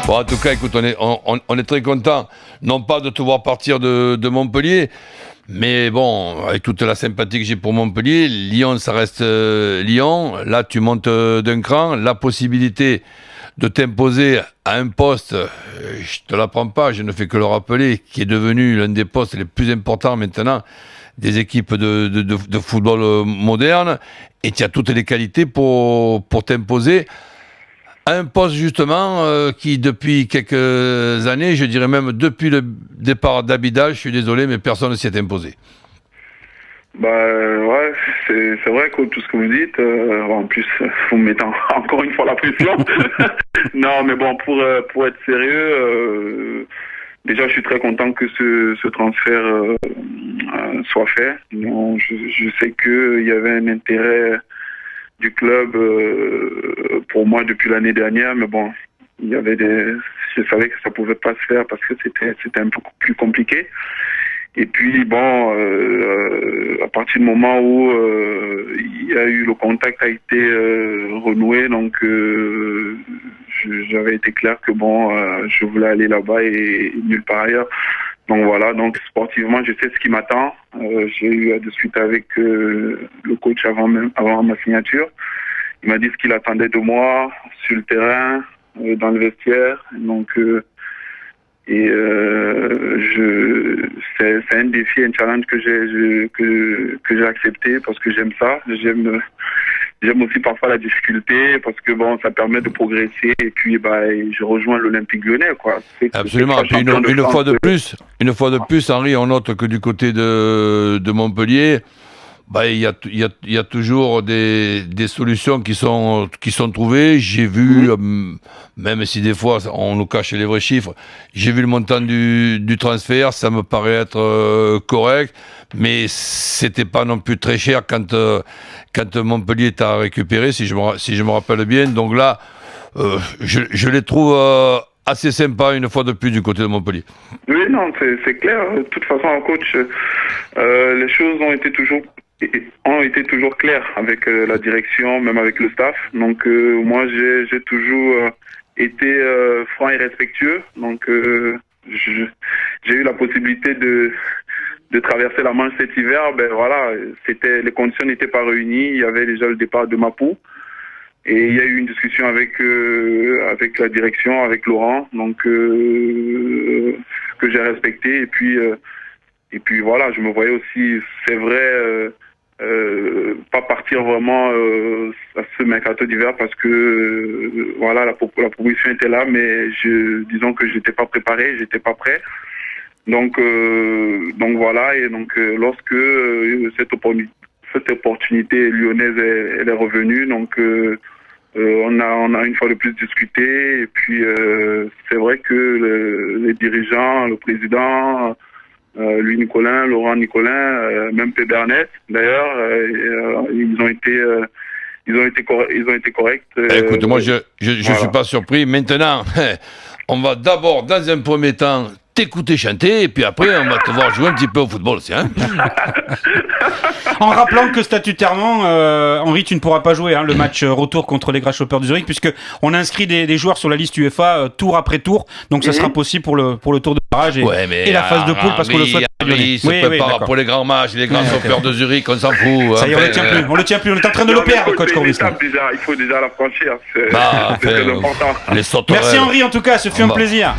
Bon, en tout cas, écoute, on est très content, non pas de te voir partir de Montpellier, mais bon, avec toute la sympathie que j'ai pour Montpellier, Lyon, ça reste Lyon. Là, tu montes d'un cran. La possibilité de t'imposer à un poste, je te l'apprends pas, je ne fais que le rappeler, qui est devenu l'un des postes les plus importants maintenant des équipes de football moderne, et tu as toutes les qualités pour t'imposer à un poste justement qui depuis quelques années, je dirais même depuis le départ d'Abidal, je suis désolé, mais personne ne s'y est imposé. Bah ouais, c'est vrai que tout ce que vous dites, en plus vous me mettez encore une fois la pression. Non mais bon, pour être sérieux, déjà je suis très content que ce transfert soit fait. Non, je sais qu'il y avait un intérêt du club pour moi depuis l'année dernière, mais bon, je savais que ça pouvait pas se faire parce que c'était un peu plus compliqué. Et puis bon, à partir du moment où il y a eu le contact a été renoué, donc j'avais été clair que bon, je voulais aller là-bas et nulle part ailleurs. Donc voilà, donc sportivement, je sais ce qui m'attend. J'ai eu à discuter avec le coach avant ma signature. Il m'a dit ce qu'il attendait de moi sur le terrain, dans le vestiaire. Donc c'est un défi, un challenge que j'ai accepté parce que j'aime ça. J'aime aussi parfois la difficulté parce que bon, ça permet de progresser et puis je rejoins l'Olympique Lyonnais, quoi. Absolument. Puis une fois de plus, Henri, on note que du côté de Montpellier, il y a toujours des solutions qui sont trouvées. J'ai vu, même si des fois on nous cache les vrais chiffres, j'ai vu le montant du transfert, ça me paraît être correct, mais c'était pas non plus très cher quand Montpellier t'a récupéré, si je me rappelle bien. Donc là, je les trouve assez sympas une fois de plus du côté de Montpellier. Oui, non, c'est clair. De toute façon, coach, les choses ont été toujours claires avec la direction, même avec le staff. Donc moi, j'ai toujours été franc et respectueux. Donc j'ai eu la possibilité de traverser la Manche cet hiver. Ben voilà, les conditions n'étaient pas réunies. Il y avait déjà le départ de Mapou. Et il y a eu une discussion avec la direction, avec Laurent, donc que j'ai respecté. Et puis voilà, je me voyais aussi, c'est vrai, pas partir vraiment à ce mercato d'hiver parce que voilà, la proposition était là, mais disons que j'étais pas préparé, j'étais pas prêt. Donc voilà, et donc lorsque cette opportunité lyonnaise elle est revenue, donc on a une fois de plus discuté, et puis c'est vrai que les dirigeants, le président, Louis Nicolin, Laurent Nicolin, même P. Bernet, d'ailleurs, ils ont été corrects. Écoute, moi je suis pas surpris. Maintenant, on va d'abord, dans un premier temps, t'écouter chanter, et puis après on va te voir jouer un petit peu au football aussi, hein. En rappelant que statutairement, Henri, tu ne pourras pas jouer le match retour contre les Grasshoppers de Zurich, puisque on a inscrit des joueurs sur la liste UEFA tour après tour, donc ça sera possible pour le tour de barrage et la phase de poule, parce qu'on le souhaite. Il se prépare pour les grands matchs, les Grasshoppers de Zurich, on s'en fout. Ça y est, on le tient plus, on est en train de le perdre, coach Corbis. Il faut déjà la franchir, c'est très important. Merci Henri, en tout cas, ce fut un plaisir.